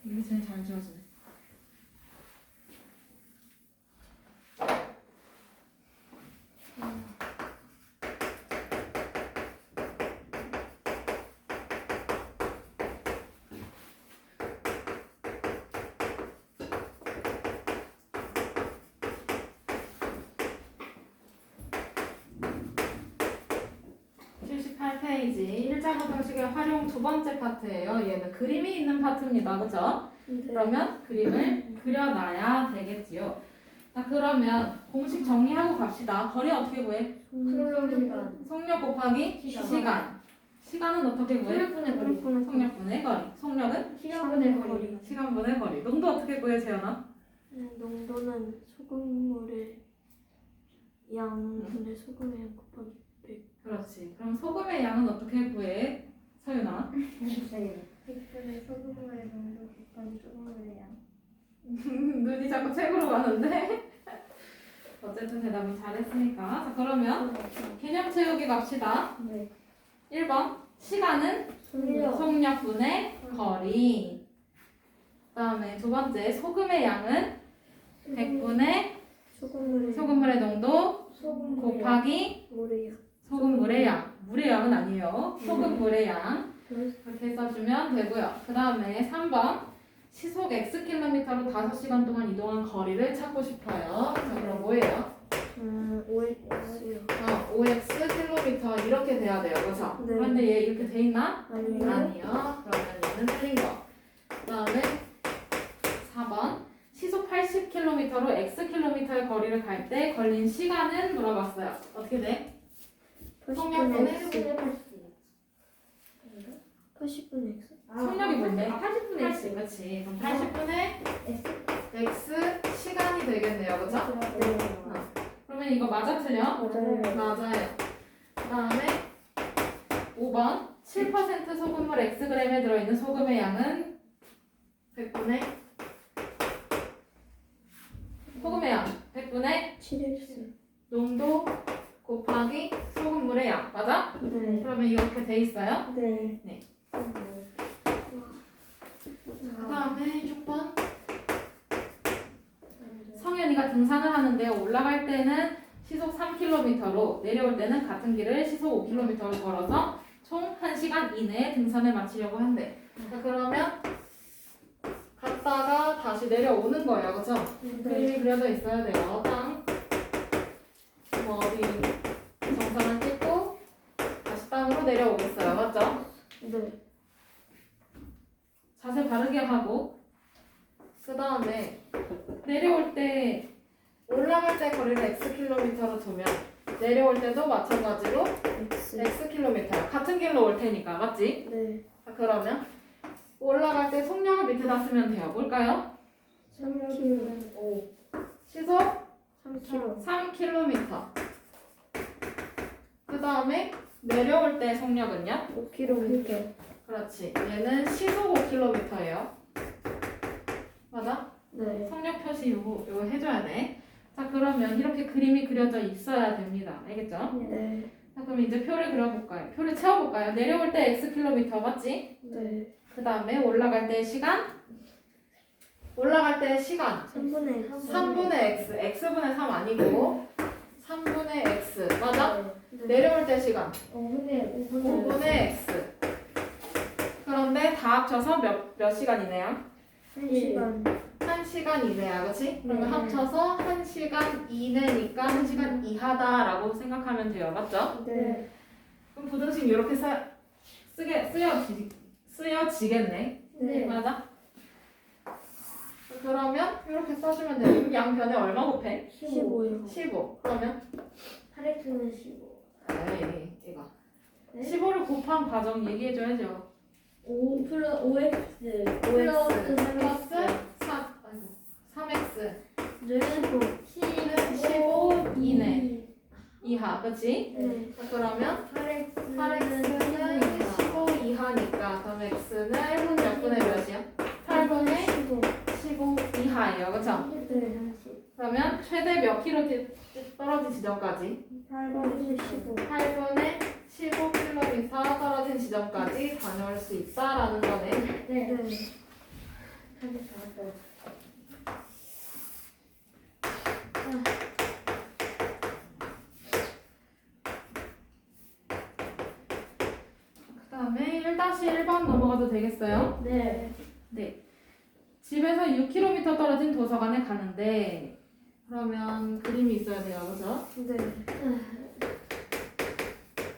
이게 제일 잘 지워지네. 페이지 1자구 방식의 활용 두 번째 파트예요. 얘는 그림이 있는 파트입니다. 그죠? 그러면 그림을 그려놔야 되겠지요. 자, 그러면 공식 정리하고 갑시다. 거리 어떻게 구해? 속력 곱하기 시간. 시간은 어떻게 구해? 속력분의 거리. 속력은? 시간분의 거리. 농도 어떻게 구해, 재현아? 농도는 소금물의 양분의 소금의 양 곱하기 100. 그렇지. 그럼 소금의 양은 어떻게 구해? 서윤아? 100분의 소금물의 농도 곱하기 소금물의 양. 눈이 자꾸 책으로 가는데? 어쨌든 대답은 잘했으니까. 자, 그러면 개념 채우기 갑시다. 네. 1번. 시간은 속력분의 거리. 그 다음에 두 번째. 소금의 양은 100분의 소금물의 농도 곱하기 물의 양. 소금물의 양. 물의 양은 아니에요. 소금물의 양. 이렇게 써주면 되고요. 그 다음에 3번. 시속 Xkm로 5시간 동안 이동한 거리를 찾고 싶어요. 자, 그럼 뭐예요? 5x요. 5x km 이렇게 돼야 돼요. 그렇죠? 네. 그런데 얘 이렇게 돼 있나? 아니요. 아니요. 그러면 얘는 틀린 거. 그 다음에 4번. 시속 80km로 Xkm의 거리를 갈 때 걸린 시간은 물어봤어요. 어떻게 돼? 80분의 x. x. 80분의 x. 속력이 뭔데? 80분의 x. 그렇지. 그럼 80분의 x 시간이 되겠네요. 그렇죠? 그러면 이거 맞아 틀려? 맞아요. 맞아요. 그 다음에 5번 7% 소금물 Xg에 들어있는 소금의 양은 100분의 소금의 양 100분의 7x. 농도 곱하기 소금물의 양 맞아? 네. 그러면 이렇게 돼 있어요. 네. 그 다음에 6번 성현이가 등산을 하는데 올라갈 때는 시속 3km로 내려올 때는 같은 길을 시속 5km를 걸어서 총 1시간 이내에 등산을 마치려고 한대. 자, 그러면 갔다가 다시 내려오는 거예요. 그렇죠? 그림이 그려져 있어야 돼요. 땅 머리 정상을 찍고 다시 땅으로 내려오겠어요. 맞죠? 네. 자세 바르게 하고 그 다음에 내려올 때 올라갈 때 거리를 Xkm로 두면 내려올 때도 마찬가지로 x. Xkm 같은 길로 올 테니까 맞지? 네. 자, 그러면 올라갈 때 속력을 밑에다 쓰면 돼요. 뭘까요? 3km. 시속 3km. 3km 그 다음에 내려올 때 속력은요? 5km. 그렇지. 얘는 시속 5km예요. 맞아? 네. 속력 표시 요거 해줘야 돼. 자, 그러면 이렇게 그림이 그려져 있어야 됩니다. 알겠죠? 네. 자, 그럼 이제 표를 그려볼까요? 표를 채워볼까요? 내려올 때 Xkm 맞지? 네. 그 다음에 올라갈 때 시간? 올라갈 때 시간 3분의 3분의 X X분의 3 아니고 3분의 X 맞아? 네. 내려올 때 시간 5분의 5분의 X 그런데 다 합쳐서 몇 시간이네요? 1시간. 1시간 이내야 그치? 그러면 네. 합쳐서 1시간 이내니까 1시간 이하다라고 생각하면 돼요 맞죠? 네. 그럼 부등식 이렇게 쓰여지겠네 네. 맞아? 그러면 이렇게 써주면 돼요. 그럼 양변에 얼마 곱해? 15요. 15. 그러면 8x는 15. 에이 이거 네? 15를 곱한 과정 얘기해줘야죠. 5 플러스 5x 플러스 플러스 3x 는 t는 15 이내 이하 그치? 네. 자, 그러면 8x는 15 이하니까 그럼 x는 몇 분의 몇이야? 8분의 15 이하 이하예요. 그쵸? 네. 그러면 최대 몇 킬로 떨어진 지점까지? 8분의 15. 8분의 15km 떨어진 지점까지 다녀올 수 있다라는 거네. 네. 네. 다시 나왔어요. 그 다음에 1-1번 넘어가도 되겠어요? 네. 네. 집에서 6km 떨어진 도서관에 가는데 그러면 그림이 있어야 돼요. 그죠? 네.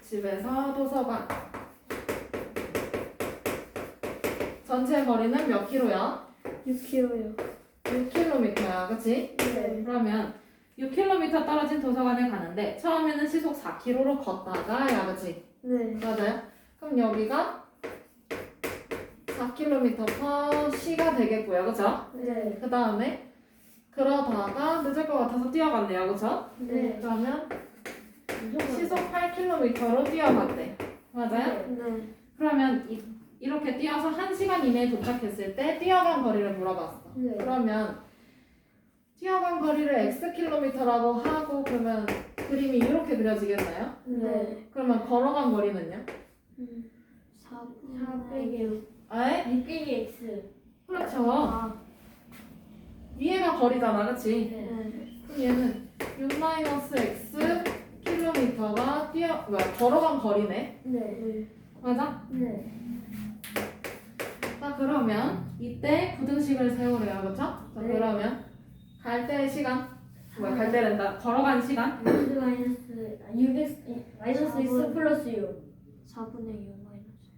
집에서 도서관 전체 거리는 몇 킬로야? 6kg요. 6km야. 그치? 네. 그러면 6km 떨어진 도서관에 가는데 처음에는 시속 4km로 걷다가 야 그치? 네. 맞아요? 그럼 여기가 4km/시가 되겠고요. 그쵸? 네. 그 다음에 그러다가 늦을 것 같아서 뛰어갔네요. 그쵸? 네. 그러면 시속 8km로 뛰어갔대. 맞아요? 네. 그러면 이렇게 뛰어서 1시간 이내에 도착했을 때 뛰어간 거리를 물어봤어. 네. 그러면 뛰어간 거리를 xkm라고 하고 그러면 그림이 이렇게 그려지겠나요? 네. 그러면 걸어간 거리는요? 4분의 6. 에? 6빼기 x. 그렇죠. 아. 위에가 거리잖아. 그치? 네. 네. 그럼 얘는 6-x km가 걸어간 거리네. 네. 네. 맞아? 네. 자 그러면 이때 부등식을 세우래요. 그쵸? 자 네. 그러면 갈 때의 시간 갈 때랜다. 걸어간 시간 x 마이너스 6x 마이너스 x 플러스 6 4분의 6 마이너스.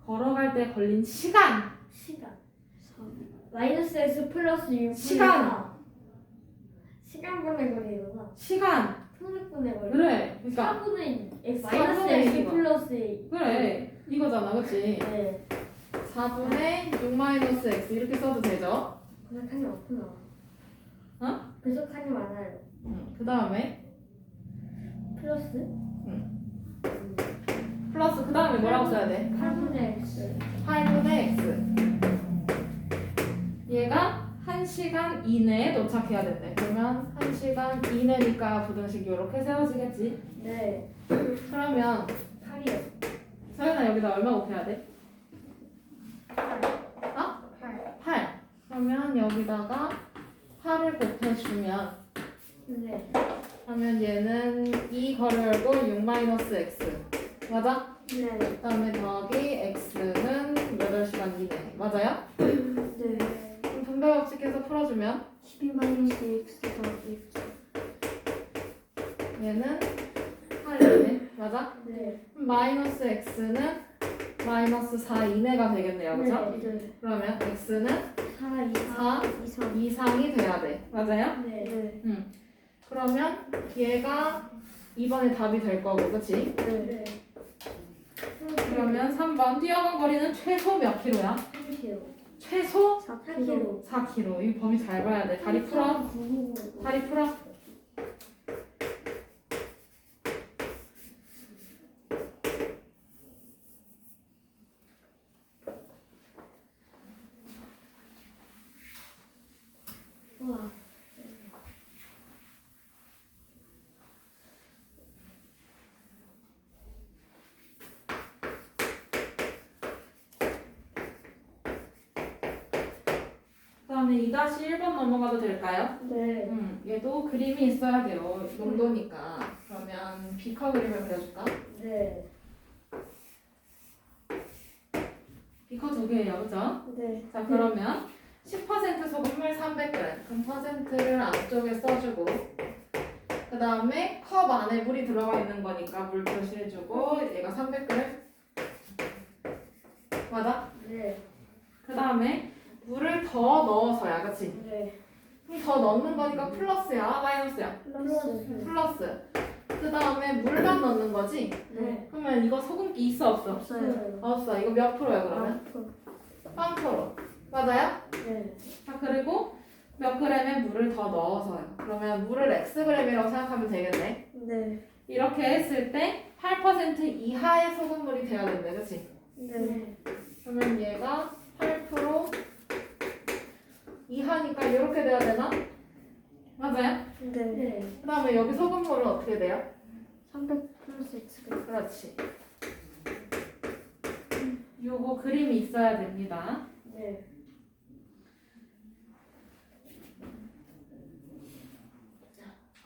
걸어갈 때 걸린 시간 시간 4. 마이너스 x 플러스 6 시간. 시간분의 거리구나. 시간 평균분의 거리. 그래 그러니까 4분의 x 사분의 마이너스 x 이거. 플러스 2. 그래 이거잖아. 그치? 네. 4분의 6-x 이렇게 써도 되죠? 배석하기 없구나. 어? 배석하기 많아요. 그 다음에 플러스 플러스 그 다음에 뭐라고 써야 돼? 8분의 x. 8분의 x 얘가 1시간 이내에 도착해야 된대. 그러면 1시간 이내니까 부등식이 이렇게 세워지겠지? 네. 그러면 8이요. 서연아 여기다 얼마 곱해야 돼? 8. 8 그러면 여기다가 8을 곱해주면 네. 그러면 얘는 이 괄호열고 6-x 맞아? 네. 그 다음에 더하기 x는 8시간 이내 맞아요? 네. 그럼 분배 법칙해서 풀어주면 12 마이너스 x 더하기 x. 얘는 8이네 맞아? 네. 그럼 마이너스 x는 마이너스 4 이내가 되겠네요 그죠? 네. 그러면 x는 4 4 이상. 이상이 돼야 돼 맞아요? 네. 네. 그러면 얘가 이번에 답이 될 거고 그치? 네. 네. 그러면 3번 뛰어간 거리는 최소 몇 킬로야? 3kg. 최소 4kg. 4km. 이 범위 잘 봐야 돼. 다리 풀어. 다리 풀어. 우와. 그다음에 2-1번 넘어가도 될까요? 네. 얘도 그림이 있어야 돼요. 농도니까. 그러면 비커 그림을 그려줄까? 네. 비커 두 개예요, 그죠? 네. 자, 그러면 10% 소금물 300g. 그럼 퍼센트를 앞쪽에 써주고, 그 다음에 컵 안에 물이 들어가 있는 거니까 물 표시해주고, 얘가 300g. 맞아? 네. 그 다음에 물을 더 넣어서야, 그치? 네. 그럼 더 넣는 거니까 플러스야, 마이너스야? 플러스. 플러스. 그 다음에 물만 넣는 거지? 네. 그러면 이거 소금기 있어, 없어? 없어요. 없어. 이거 몇 프로야, 그러면? 0%. 맞아요? 네. 자, 그리고 몇 그램의 물을 더 넣어서요. 그러면 물을 xg이라고 생각하면 되겠네. 네. 이렇게 했을 때 8% 이하의 소금물이 돼야 된대, 그치? 네. 그러면 얘가 8% 2하니까 이렇게 돼야 되나? 맞아요? 네. 네. 그 다음에 여기 소금물은 어떻게 돼요? 300 플러스 x가 그렇지. 요거 그림이 있어야 됩니다. 네.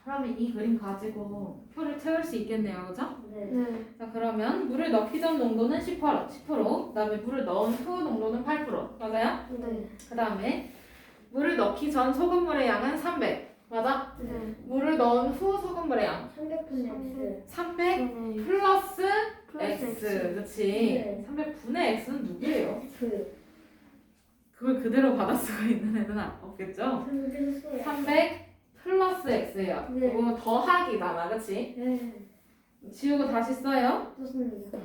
그러면 이 그림 가지고 표를 채울 수 있겠네요. 그죠? 네. 네. 자, 그러면 물을 넣기 전 농도는 10%, 그 다음에 물을 넣은 후 농도는 8%. 맞아요? 네. 그 다음에 물을 넣기 전 소금물의 양은 300. 맞아? 네. 물을 넣은 후 소금물의 양 300분의 x. 300 네. 플러스 플러스 X. 그치? 네. 300분의 X는 누구예요? 그걸 그대로 받을 수가 있는 애는 없겠죠? 300 플러스 X예요. 네. 이거 더하기잖아. 그치? 네. 지우고 다시 써요. 좋습니다.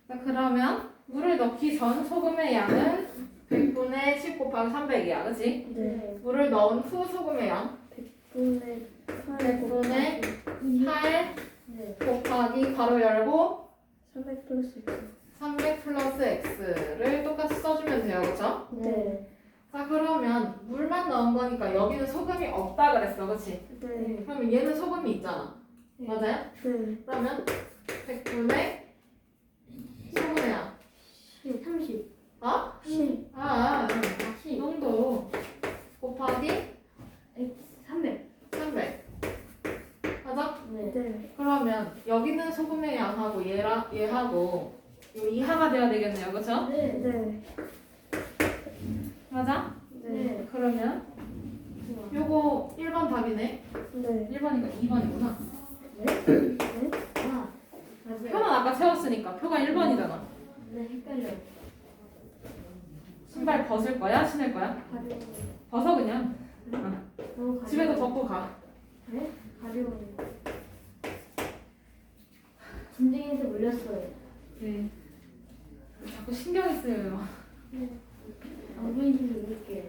자, 그러면 물을 넣기 전 소금의 양은 100분의 10 곱하기 300이야. 그치? 네. 물을 넣은 후 소금의 양 100분의 100분의 8 네. 곱하기 괄호 열고 300 플러스 x 300 플러스 X를 똑같이 써주면 돼요. 그쵸? 네. 자, 그러면 물만 넣은 거니까 여기는 소금이 없다 그랬어. 그치? 네. 그러면 얘는 소금이 있잖아. 네. 맞아요? 네. 그러면 100분의 소금의 양 30. 어? 10 10. 농도 곱하기 x 300. 300 맞아? 네. 네. 그러면 여기는 소금의 양하고 얘하고 요 이하가 돼야 되겠네요. 그쵸? 네. 네. 맞아? 네. 그러면 요거 1번 답이네. 네. 1번이니까 2번이구나. 네. 아, 표는 맞아요. 아까 채웠으니까 표가 1번이잖아. 네, 헷갈려요. 신발 벗을 거야? 신을 거야? 가려워요. 벗어 그냥. 너무 가려워요. 집에서 벗고 가. 네? 가려워요. 전쟁에서 물렸어요. 네. 자꾸 신경이 쓰여요. 어머니들이 물릴게요.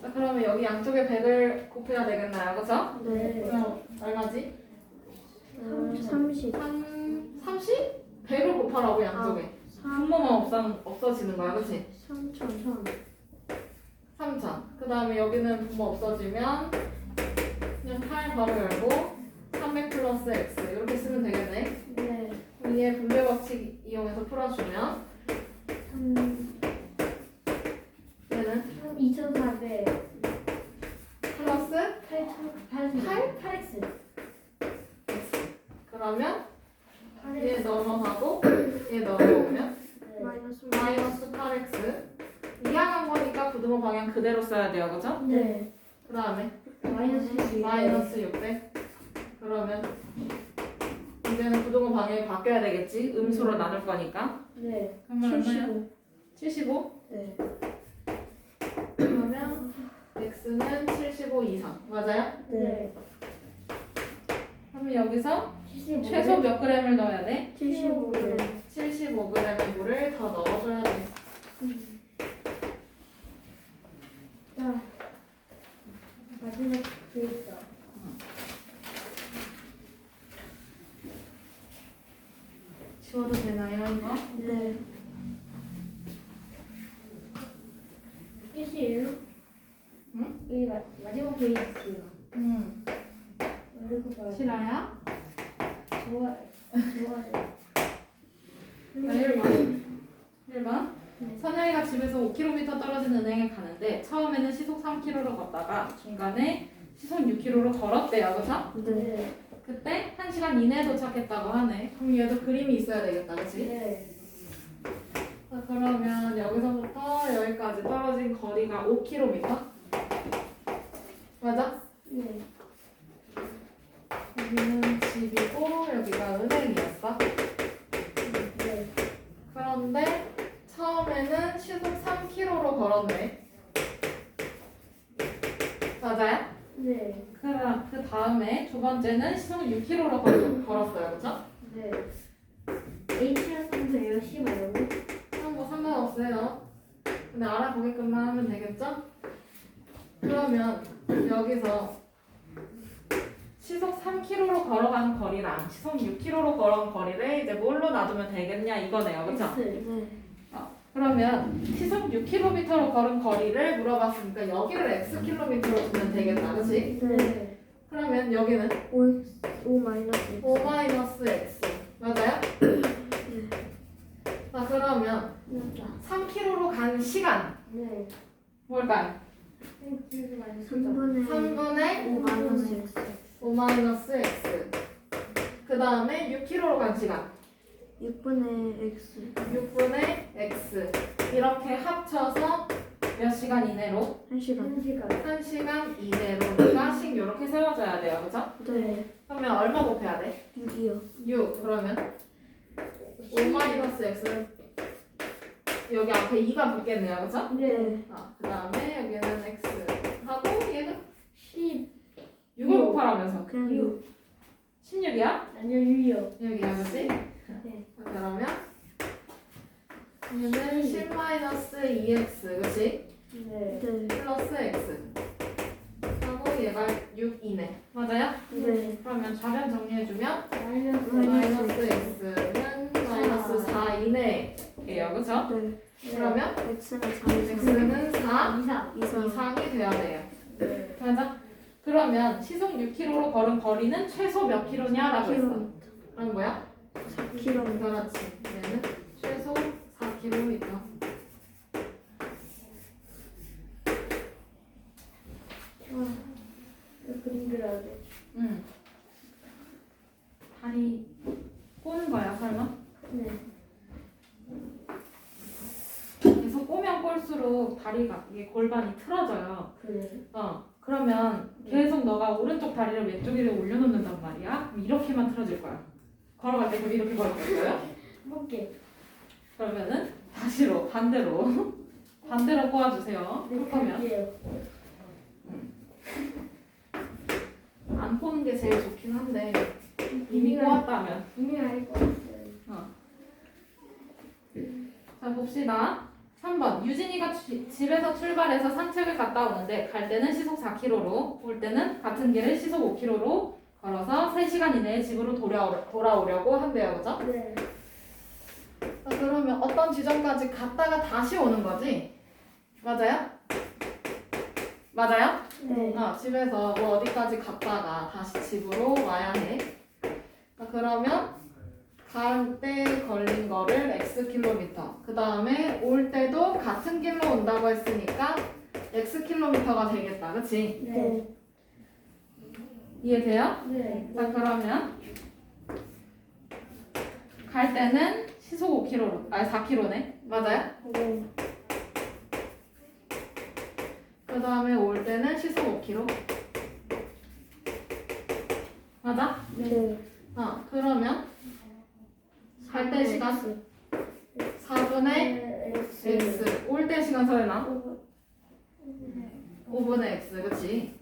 자, 그러면 여기 양쪽에 100을 곱해야 되겠나요? 그쵸? 네. 그럼 얼마지? 30 30? 100을 곱하라고 양쪽에. 분모만 없어지는 거야. 그치? 3000 3,000. 그 다음에 여기는 분모 없어지면 그냥 8 바로 열고 300 플러스 x 이렇게 쓰면 되겠네. 네. 그럼 얘 분배 법칙 이용해서 풀어주면 얘는 2400 플러스 8x. 그러면 얘 8x. 넘어가고 얘 넘어오면 네. 마이너스 마이너스 8x 이항한 거니까 부등호 방향 그대로 써야 돼요. 그죠? 네. 그 다음에 마이너스 6. 마이너스 600 그러면 이제는 부등호 방향이 바뀌어야 되겠지. 음수로 나눌 거니까. 네. 그러면 얼마야? 75 75? 네. 그러면 x는 75 이상 맞아요? 네. 그러면 여기서 75. 최소 몇 g을 넣어야 돼? 75g 75g의 물을 더 넣어줘야 돼. 자, 마지막 그립다. 지워도 되나요 이거? 네. 끝이에요? 응? 여기 마지막 페이지 있어요. 이거 봐요. 실화야? 좋아요. 1번 1번 선영이가 집에서 5km 떨어진 은행에 가는데 처음에는 시속 3km로 걷다가 중간에 시속 6km로 걸었대요. 그쵸? 네. 그때 1시간 이내에 도착했다고 하네. 그럼 얘도 그림이 있어야 되겠다. 그치? 네. 자, 그러면 여기서부터 여기까지 떨어진 거리가 5km. 맞아? 네. 여기는 집이고 여기가 은행이었어. 네. 그런데 처음에는 시속 3km로 걸었네. 맞아요? 네. 그 다음에 두 번째는 시속 6km로 걸었어요. 그죠? 네. H였으면 돼요? C 말고? 그럼 뭐 상관없어요. 근데 알아보게끔만 하면 되겠죠? 그러면 여기서 시속 3km로 걸어간 거리랑 시속 6km로 걸어간 거리를 이제 뭘로 놔두면 되겠냐 이거네요. 그쵸? X. 네. 그러면 시속 6km로 걸은 거리를 물어봤으니까 여기를 xkm로 두면 되겠다. 그치? 네. 그러면 여기는 5 마이너스 5 마이너스 x. 맞아요? 자, 그러면 3km로 간 시간 네. 뭘까요? 3분의 3분의 5 마이너스 x 5 마이너스 x. 그 다음에 6km로 간 시간 6분의 x 6분의 x. 이렇게 합쳐서 몇 시간 이내로? 1시간 1시간 이내로니까 식 이렇게 세워줘야 돼요. 그죠? 네 그러면 얼마 곱해야 돼? 6이요 6. 그러면 5 마이너스 x는 여기 앞에 2가 붙겠네요. 그죠? 네 그 다음에 여기는 x 하고 얘는 10. 6을 곱하라면서 그냥 6 16이야? 아니요, 6이요. 여기야. 그치? 네. 그러면 얘는 10 마이너스 2x. 그치? 네. 네 플러스 x 하고 얘가 6이네. 맞아요? 네 그러면 좌변 정리해주면 마이너스 마이너스 x는 마이너스 4 이내예요. 그쵸? 네 그러면 x는 4 x는 4 이상. 이상이 돼야 돼요. 네. 맞아? 그러면 시속 6km로 걸은 거리는 최소 몇 킬로냐라고 했어. 그럼 뭐야? 4km 그렇지. 얘는 최소 4km. 그림 그려야 돼. 응. 다리 꼬는 거야, 설마? 네. 계속 꼬면 꼴수록 다리가 이게 골반이 틀어져요. 그래. 그러면 계속 너가 오른쪽 다리를 왼쪽 위로 올려놓는단 말이야. 그럼 이렇게만 틀어질 거야. 걸어갈 때 그럼 이렇게 걸어갈 거예요. 해볼게. 그러면은 다시로 반대로 반대로 꼬아주세요. 네, 할 거면 그럴게요. 안 꼬는 게 제일 좋긴 한데 이미 꼬았다면. 이미 알고 있어요. 자 봅시다. 3번 유진이가 집에서 출발해서 산책을 갔다 오는데 갈 때는 시속 4km로 올 때는 같은 길을 시속 5km로 걸어서 3시간 이내에 집으로 돌아오려고 한대요. 그죠? 네. 자, 그러면 어떤 지점까지 갔다가 다시 오는 거지? 맞아요? 맞아요? 네 집에서 뭐 어디까지 갔다가 다시 집으로 와야 해. 자, 그러면 갈 때 걸린 거를 x킬로미터. 그 다음에 올 때도 같은 길로 온다고 했으니까 x킬로미터가 되겠다. 그치? 네. 이해돼요? 네. 자, 그러면 갈 때는 시속 5km로, 4km네. 맞아요? 네 그 다음에 올 때는 시속 5km. 맞아? 네 그러면 갈 때 시간 4분의 x. 올 때 시간 서연아 5분의 x. 그치?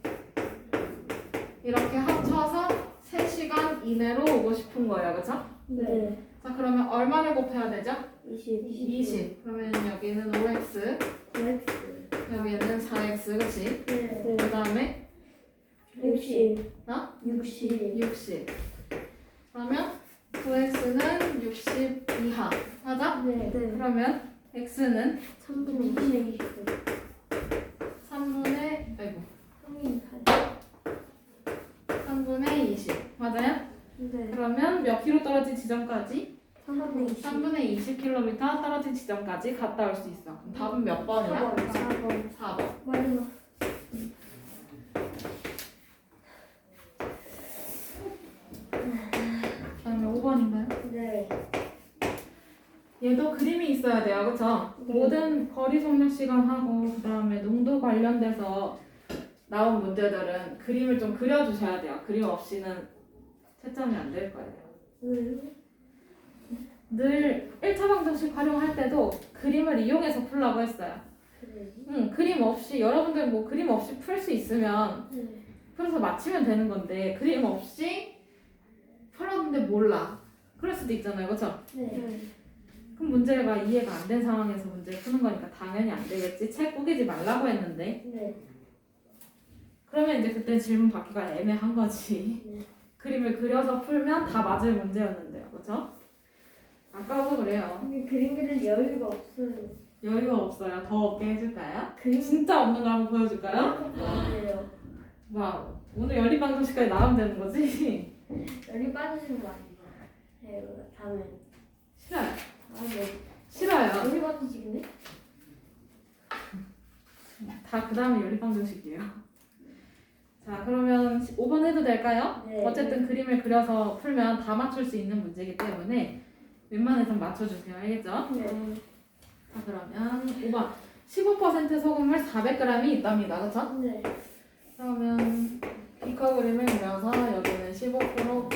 이렇게 합쳐서 3시간 이내로 오고 싶은 거예요. 그쵸? 네 자, 그러면 얼마를 곱해야 되죠? 20 20. 그러면 여기는 5x, x. 여기는 4x. 그치? 네. 그 다음에 60 어? 60 60. 그러면 9x는 60 이하. 맞아? 네. 네 그러면 x는 3분의 20 3분의, 아이고, 3인 3분의 20. 맞아요? 네 그러면 몇 킬로 떨어진 지점까지? 3분의 20 3분의 20km 떨어진 지점까지 갔다 올 수 있어. 그럼 답은 몇 번이야? 4번 4번. 마지막. 그다음에 5번인가요? 네. 얘도 그림이 있어야 돼요. 그쵸? 네. 모든 거리 속력 시간하고 그다음에 농도 관련돼서 나온 문제들은 그림을 좀 그려주셔야 돼요. 그림 없이는 채점이 안 될 거예요. 왜요? 늘 1차 방정식 활용할 때도 그림을 이용해서 풀라고 했어요. 그래. 그림 없이 여러분들 뭐 그림 없이 풀 수 있으면 네. 풀어서 맞히면 되는 건데 그림 없이 풀었는데 몰라. 그럴 수도 있잖아요. 그쵸? 네. 그럼 문제가 이해가 안 된 상황에서 문제를 푸는 거니까 당연히 안 되겠지. 책 꾸기지 말라고 했는데 네. 그러면 이제 그때 질문 받기가 애매한 거지. 네. 그림을 그려서 풀면 다 맞을 문제였는데요. 그쵸? 아까워서 그래요. 근데 그림 그릴 여유가 없어요. 여유가 없어요. 더 없게 해줄까요? 진짜 없는 거 한번 보여줄까요? 맞아요. 와우. 오늘 연립방정식까지 나오면 되는 거지? 열이 빠지시는 거 아니에요? 네, 다음에. 싫어요. 아, 네. 싫어요. 열이 빠지시겠네? 다 그 다음에 연립방정식이에요. 자, 그러면 5번 해도 될까요? 네. 어쨌든 그림을 그려서 풀면 다 맞출 수 있는 문제이기 때문에 웬만해선 맞춰주세요. 알겠죠? 네. 자, 그러면 5번. 15% 소금물 400g이 있답니다. 그쵸? 네. 그러면 비커 그림을 그려서 여기는 15%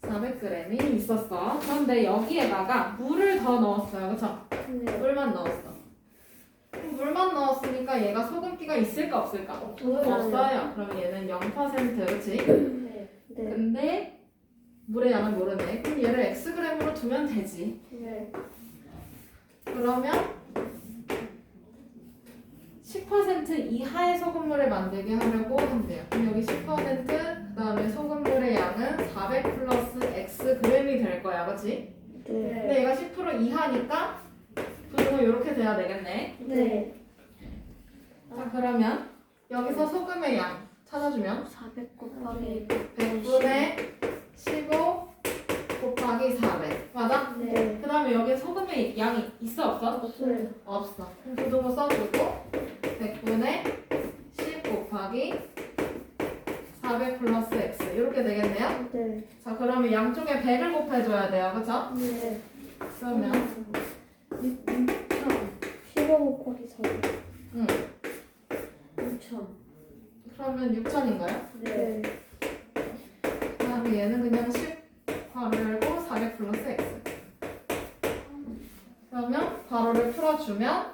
400g이 있었어. 그런데 여기에다가 물을 더 넣었어요. 그쵸? 네. 물만 넣었어. 그럼 물만 넣었으니까 얘가 소금기가 있을까 없을까? 없어요. 그럼 얘는 0% 그치? 네. 네. 근데 물의 양을 모르네. 그럼 얘를 xg으로 두면 되지. 네. 그러면 10% 이하의 소금물을 만들게 하려고 한대요. 그럼 여기 10% 그다음에 소금물의 양은 400 플러스 xg이 될 거야. 그치? 네. 근데 얘가 10% 이하니까 분모 이렇게 돼야 되겠네. 네. 자, 그러면 여기서 소금의 양 찾아주면 400 곱하기 100분의 15 곱하기 400 맞아? 네. 그 다음에 여기에 소금의 양이 있어 없어? 없어요. 없어. 그럼 부등호 써주고 100분의 10 곱하기 400 플러스 x 이렇게 되겠네요. 네. 자, 그러면 양쪽에 100을 곱해줘야 돼요. 그쵸? 네. 그러면 15 곱하기 400. 응. 6천. 그러면 6천인가요? 네. 그 다음에 얘는 그냥 10 괄호 열고 400 플러스 x 그러면 괄호를 풀어주면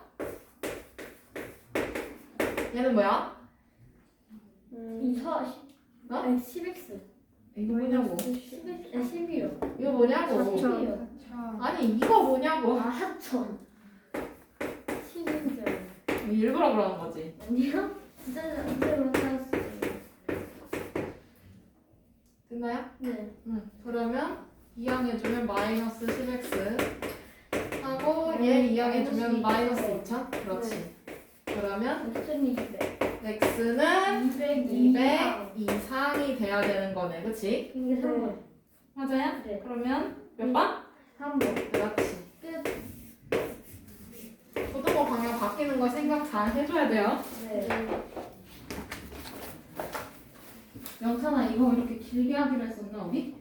얘는 뭐야? 4, 10. 어? 아니, 10x. 이거 뭐냐고 10x. 10이요. 이거 뭐냐고 10이요. 아니 이거 뭐냐고 아, 합천. 10인 줄. 일부러 그러는 거지. 아니요? 진짜 그렇다였어요. 됐나요? 네. 응. 그러면 이항해주면 마이너스 10x 하고 얘 이항해주면 마이너스 2000 그렇지. 그러면 옵션이 200. x는 200 200 이상이 돼야 되는 거네. 그치? 이게 3번. 맞아요? 네. 그러면 몇 번? 3번. 그렇지. 끝. 부등호 방향 바뀌는 거 생각 잘 해줘야 돼요. 네. 영찬아 이거 이렇게 길게 하기로 했었나 우리?